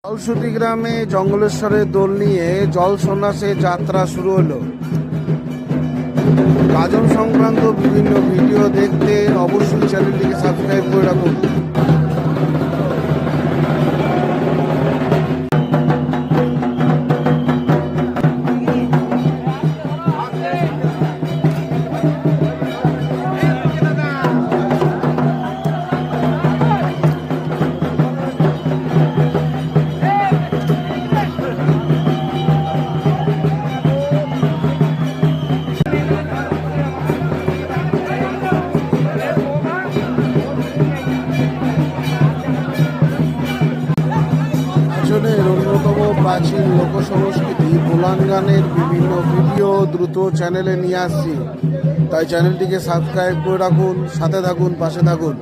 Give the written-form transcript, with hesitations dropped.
জলসুতি গ্রামে জঙ্গলেশ্বরের দোল নিয়ে জল সন্ন্যাসে যাত্রা শুরু হলো। গাজন সংক্রান্ত বিভিন্ন ভিডিও দেখতে অবশ্যই চ্যানেলটিকে সাবস্ক্রাইব করে রাখুন। আসনের অন্যতম প্রাচীন লোকসংস্কৃতি বোলান গানের বিভিন্ন ভিডিও দ্রুত চ্যানেলে নিয়ে আসছি, তাই চ্যানেলটিকে সাবস্ক্রাইব করে রাখুন, সাথে থাকুন, পাশে থাকুন।